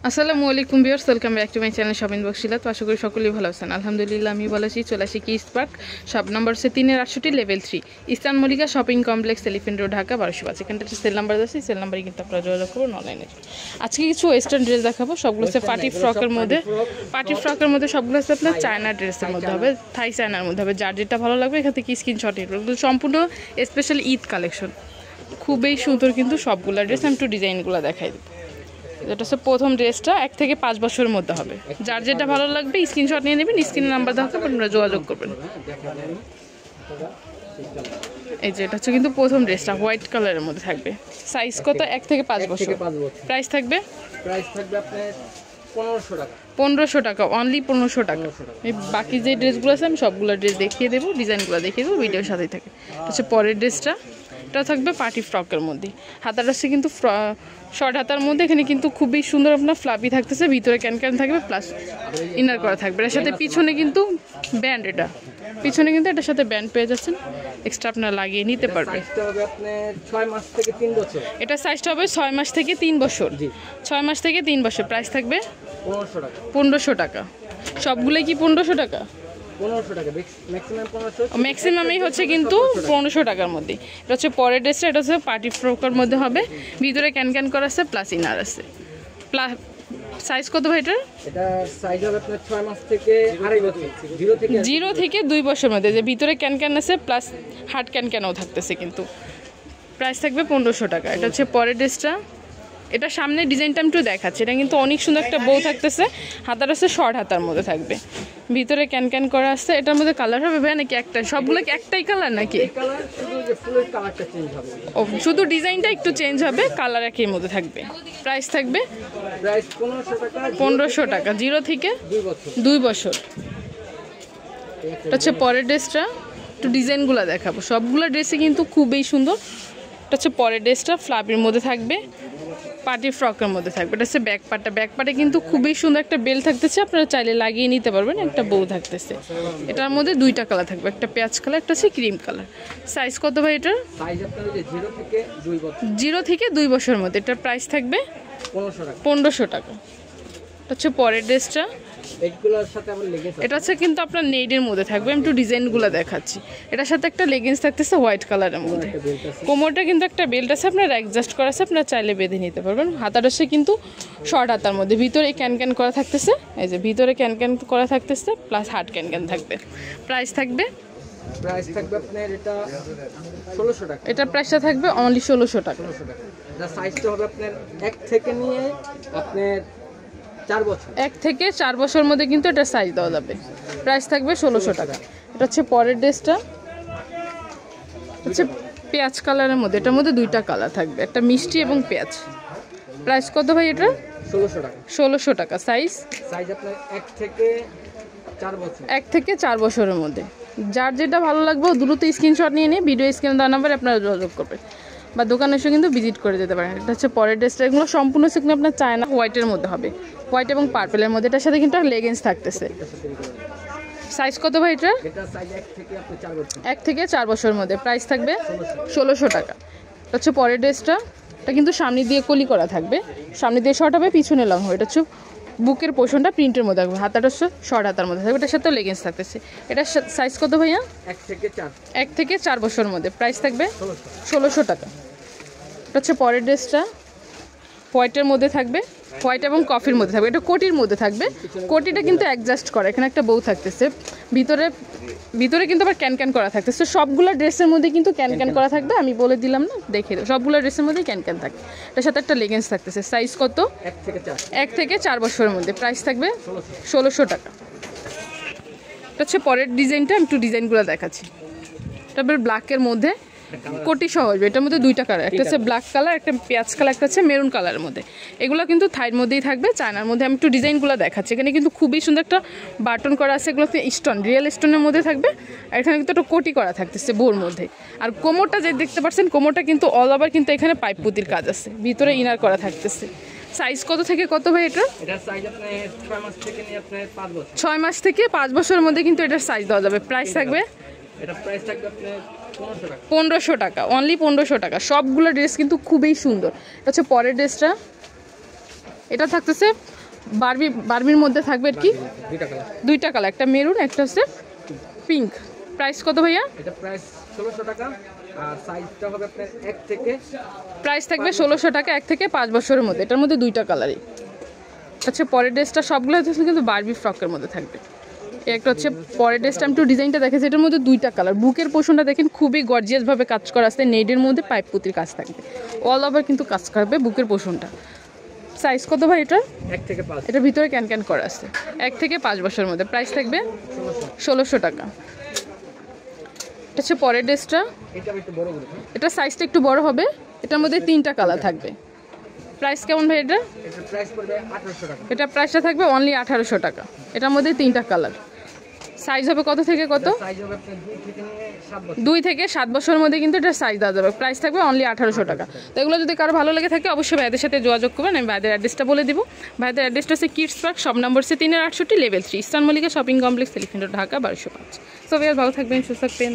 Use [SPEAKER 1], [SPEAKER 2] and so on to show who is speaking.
[SPEAKER 1] আসসালামু আলাইকুম viewers, welcome back to my channel shopping বক্সিলা। তো আশা করি সকলেই ভালো আছেন। আলহামদুলিল্লাহ আমি ভালো আছি। চলে আসি কিস পার্ক, শপ নাম্বার হচ্ছে 3/68 level 3 eastern Mallika shopping complex, elephant road, Dhaka 1205। এখানটা একটা সেল নাম্বার আছে, সেল নাম্বারে কিন্তু আপনারা যোগাযোগ করুন অনলাইনে। আজকে কিছু ওয়েস্টার্ন ড্রেস দেখাবো, সবগুলো হচ্ছে পার্টি ফ্রকের মধ্যে সবগুলো হচ্ছে আপনার চায়না ড্রেসের মধ্যে হবে, থাই চায়নার মধ্যে হবে। যার যেটা ভালো লাগবে এখান থেকে স্ক্রিনশট নিয়ে সম্পূর্ণ স্পেশাল ঈদ কালেকশন, খুবই সুন্দর কিন্তু সবগুলো ড্রেস। আমি একটু ডিজাইনগুলো দেখাই দেবো। এটা হচ্ছে প্রথম ড্রেসটা, 1 থেকে 5 বছরের মধ্যে হবে। যার যেটা ভালো লাগবে স্ক্রিনশট নিয়ে নেবেন, স্ক্রিনের নাম্বার দেওয়া থাকবে, আপনারা যোগাযোগ করবেন। এই যে এটা হচ্ছে কিন্তু প্রথম ড্রেসটা হোয়াইট কালারের মধ্যে থাকবে। সাইজ কত? 1 থেকে 5 বছর। প্রাইস থাকবে
[SPEAKER 2] আপনার 1500 টাকা।
[SPEAKER 1] 1500 টাকা, অনলি 1500 টাকা। এই বাকি যে ড্রেসগুলো আছে আমি সবগুলো ড্রেস দেখিয়ে দেবো, ডিজাইনগুলো দেখিয়ে দেবো, ভিডিওর সাথেই থাকে। হচ্ছে পরের ড্রেসটা, এটা থাকবে পার্টি ফ্রকের মধ্যে। হাতাটা হচ্ছে কিন্তু শর্ট হাতার মধ্যে, এখানে কিন্তু খুবই সুন্দর আপনার ফ্লাপি থাকতেছে, ভিতরে ক্যান থাকবে, প্লাস ইনার করা থাকবে। এর সাথে পিছনে কিন্তু ব্যান্ড, এটা পিছনে কিন্তু এটার সাথে ব্যান্ড পেয়ে যাচ্ছেন, এক্সট্রা আপনারা লাগিয়ে নিতে পারবেন। এটা সাইজটা হবে 6 মাস থেকে 3 বছর। 6 মাস থেকে 3 বছর। প্রাইস থাকবে 1500 টাকা। সবগুলোই কি 1500 টাকা?
[SPEAKER 2] 1500 টাকা,
[SPEAKER 1] ম্যাক্সিমামই হচ্ছে কিন্তু 1500 টাকার মধ্যে। এটা হচ্ছে পরের ড্রেসটা, এটা হচ্ছে পার্টি ফ্রকের মধ্যে হবে, ভিতরে ক্যান করা আছে, প্লাস ইনার আছে। সাইজ কত ভাই এটার?
[SPEAKER 2] এটা সাইজ হবে আপনার 6 মাস থেকে 2.5 বছর,
[SPEAKER 1] 0 থেকে 2 বছরের মধ্যে, যে ভিতরে ক্যান আছে, প্লাস হার্ড ক্যানও থাকতেছে কিন্তু। প্রাইস থাকবে 1500 টাকা। এটা হচ্ছে পরের ড্রেসটা, এটা সামনে ডিজাইনটা আমি একটু দেখাচ্ছি। এটা কিন্তু অনেক সুন্দর একটা বউ থাকতেছে, হাতার আছে শর্ট হাতার মধ্যে থাকবে, ভিতরে ক্যান করা আছে। এটার মধ্যে কালার হবে ভাই নাকি একটা? সবগুলো কি একটাই কালার নাকি? ও, শুধু ডিজাইনটা একটু চেঞ্জ হবে, কালার একই মধ্যে থাকবে। প্রাইস থাকবে 1500 টাকা, 0 থেকে 2 বছর। এটা হচ্ছে পরের ড্রেসটা, একটু ডিজাইনগুলো দেখাবো। সবগুলো ড্রেসই কিন্তু খুবই সুন্দর। এটা হচ্ছে পরের ড্রেসটা, ফ্লাপির মধ্যে থাকবে, পার্টি ফ্রকের মধ্যে থাকবে। এটা হচ্ছে ব্যাক পার্টে কিন্তু খুবই সুন্দর একটা বেল থাকতেছে, আপনারা চাইলে লাগিয়ে নিতে পারবেন। একটা বউ থাকতেছে, এটার মধ্যে 2টা কালার থাকবে, একটা পেঁয়াজ কালার, একটা হচ্ছে ক্রিম কালার। সাইজ কত ভাই এটার?
[SPEAKER 2] সাইজ আপনার
[SPEAKER 1] 0 থেকে 2 বছরের মধ্যে। এটার প্রাইস থাকবে 1500 টাকা। এটা হচ্ছে পরের ড্রেসটা, এটা হচ্ছে কিন্তু আপনার নেইডের মধ্যে থাকবে। আমি একটু ডিজাইনগুলো দেখাচ্ছি। এটার সাথে একটা লেগিংস থাকতেছে হোয়াইট কালারের মধ্যে, কোমরটা কিন্তু একটা বেল্ট আছে, আপনার অ্যাডজাস্ট করা আছে, আপনারা চাইলে বেঁধে নিতে পারবেন। হাতাটা হচ্ছে কিন্তু শর্ট হাতার মধ্যে, ভিতরে ক্যান করা থাকতেছে, এই যে ভিতরে ক্যান করা থাকতেছে, প্লাস হার্ড ক্যান থাকবে। প্রাইস থাকবে
[SPEAKER 2] আপনার এটা 1600 টাকা।
[SPEAKER 1] এটা প্রাইসটা থাকবে অনলি 1600 টাকা।
[SPEAKER 2] এটা সাইজটা হবে আপনার 1 থেকে নিয়ে আপনার 4 বছর।
[SPEAKER 1] 1 থেকে 4 বছরের মধ্যে কিন্তু এটা সাইজ দেওয়া যাবে। প্রাইস থাকবে 1600 টাকা। এটা হচ্ছে পরের ড্রেসটা, হচ্ছে পেঁয়াজ কালারের মধ্যে। এটার মধ্যে 2টা কালার থাকবে, একটা মিষ্টি এবং পেঁয়াজ। প্রাইস কত ভাই এটা?
[SPEAKER 2] 1600 টাকা।
[SPEAKER 1] 1600 টাকা। সাইজ
[SPEAKER 2] আপনার 1 থেকে 4 বছর।
[SPEAKER 1] 1 থেকে 4 বছরের মধ্যে। যার যেটা ভালো লাগবে দ্রুত স্ক্রিনশট নিয়ে নিয়ে ভিডিও স্ক্রিনে দেওয়া নাম্বারে আপনারা যোগাযোগ করবেন, বা দোকানে এসে কিন্তু ভিজিট করে যেতে পারেন। এটা হচ্ছে পরের ড্রেসটা, এগুলো সম্পূর্ণ কিন্তু আপনার চায়না হোয়াইটের মধ্যে হবে, হোয়াইট এবং পার্পেলের মধ্যে। এটার সাথে কিন্তু লেগিংস থাকতেছে। সাইজ কত ভাই এটা?
[SPEAKER 2] এটা সাইজ 1 থেকে আপনার 4 বছর।
[SPEAKER 1] 1 থেকে 4 বছরের মধ্যে। প্রাইস থাকবে 1600 টাকা। এটা হচ্ছে পরের ড্রেসটা, এটা কিন্তু সামনে দিয়ে কলি করা থাকবে, সামনে দিয়ে শর্ট হবে, পিছনে লং হবে। এটা হচ্ছে বুকের পোর্শনটা প্রিন্টের মধ্যে থাকবে, হাতাটা হচ্ছে শর্ট হাতার মধ্যে থাকবে, এটার সাথে লেগিংস থাকতেছে। এটা সাইজ কত ভাইয়া? 1 থেকে 4 বছরের মধ্যে। প্রাইস থাকবে 1600 টাকা। এটা হচ্ছে পরের ড্রেসটা, হোয়াইটের মধ্যে থাকবে, হোয়াইট এবং কফির মধ্যে থাকবে। এটা কোটির মধ্যে থাকবে, কোটিটা কিন্তু অ্যাডজাস্ট করা, এখানে একটা বউ থাকতেছে, ভিতরে কিন্তু আবার ক্যান করা থাকতেছে। সবগুলো ড্রেসের মধ্যে কিন্তু ক্যান করা থাকবে, আমি বলে দিলাম না, দেখে সবগুলো ড্রেসের মধ্যে ক্যান থাকে। এটার সাথে একটা লেগিংস থাকতেছে। সাইজ কত? 1 থেকে 4 বছরের মধ্যে। প্রাইস থাকবে 1600 টাকা। এটা হচ্ছে পরের ডিজাইনটা, আমি একটু ডিজাইনগুলো দেখাচ্ছি। তারপরে ব্ল্যাকের মধ্যে কোটি সহ আসবে, এটার মধ্যে 2টা কালার, একটা হচ্ছে ব্ল্যাক কালার, একটা পেঁয়াজ কালার, একটা হচ্ছে মেরুন কালারের মধ্যে। এগুলো কিন্তু থাইর মধ্যেই থাকবে, চায়নার মধ্যে। আমি একটু ডিজাইনগুলো দেখাচ্ছি। এখানে কিন্তু খুবই সুন্দর একটা বাটন করা আছে, এগুলো স্টোন, রিয়েল স্টোনের মধ্যে থাকবে। আর এখানে কিন্তু একটা কোটি করা থাকতেছে বোর মধ্যে। আর কোমরটা যে দেখতে পাচ্ছেন, কোমরটা কিন্তু অল ওভার কিন্তু এখানে পাইপ পুতির কাজ আছে, ভিতরে ইনার করা থাকতেছে। সাইজ কত থেকে কত ভাই এটা?
[SPEAKER 2] এটার সাইজ আপনার 6 মাস থেকে নিয়ে আপনার 5 বছর।
[SPEAKER 1] 6 মাস থেকে 5 বছরের মধ্যে কিন্তু এটার সাইজ দেওয়া যাবে। প্রাইস থাকবে,
[SPEAKER 2] এটা প্রাইস থাকবে আপনার
[SPEAKER 1] 1500 টাকা, অনলি 1500 টাকা। সবগুলো ড্রেস কিন্তু খুবই সুন্দর। এটা হচ্ছে পরের ড্রেসটা, এটা থাকতেছে বারবির মধ্যে থাকবে আর কি
[SPEAKER 2] দুইটা কালার।
[SPEAKER 1] দুইটা কালার, একটা মেরুন একটা হচ্ছে পিঙ্ক। প্রাইস কত ভাইয়া?
[SPEAKER 2] এটা প্রাইস 1600 টাকা আর সাইজটা হবে আপনার 1 থেকে
[SPEAKER 1] প্রাইস থাকবে 1600 টাকা 1 থেকে 5 বছরের মধ্যে। এটার মধ্যে দুইটা কালারই। আচ্ছা পরের ড্রেসটা সবগুলো হচ্ছে কিন্তু বারবি ফ্রকের মধ্যে থাকবে। একটা হচ্ছে পরের ড্রেসটা আমি একটু ডিজাইনটা দেখেছি, এটার মধ্যে দুইটা কালার। বুকের পোর্শনটা দেখেন খুবই গর্জিয়াসভাবে কাজ করা আছে, নেডের মধ্যে পাইপ পুতির কাজ থাকবে, অল ওভার কিন্তু কাজ করবে বুকের পোর্শনটা। সাইজ কত ভাই এটা?
[SPEAKER 2] 1 থেকে 5।
[SPEAKER 1] এটার ভিতরে ক্যান করা আছে, 1 থেকে 5 বছরের মধ্যে। প্রাইস থাকবে 1600 টাকা। এটা হচ্ছে পরের ড্রেসটা,
[SPEAKER 2] এটা একটু বড় করে।
[SPEAKER 1] এটা সাইজটা একটু বড় হবে, এটার মধ্যে তিনটা কালার থাকবে। প্রাইস কেমন ভাই এটা?
[SPEAKER 2] এটার প্রাইস পড়বে 1800 টাকা।
[SPEAKER 1] এটা প্রাইসটা থাকবে অনলি 1800 টাকা। এটার মধ্যে তিনটা কালার। সাইজ হবে কত থেকে কত?
[SPEAKER 2] সাইজ হবে আপনার 2 থেকে নিয়ে 7 বছর।
[SPEAKER 1] 2 থেকে 7 বছরের মধ্যে কিন্তু এটা সাইজ দেওয়া যাবে। প্রাইস থাকবে অনলি 1800 টাকা। তো এগুলো যদি কারো ভালো লেগে থাকে অবশ্যই ভাইদের সাথে যোগাযোগ করবেন। আমি ভাইদের অ্যাড্রেসটা বলে দিব। ভাইদের অ্যাড্রেসটা হচ্ছে কিডস পার্ক, শপ নম্বর হচ্ছে 368 level 3, eastern Mallika shopping complex, elephant road, Dhaka 1205। So ভালো থাকবেন, সুস্থ থাকবেন।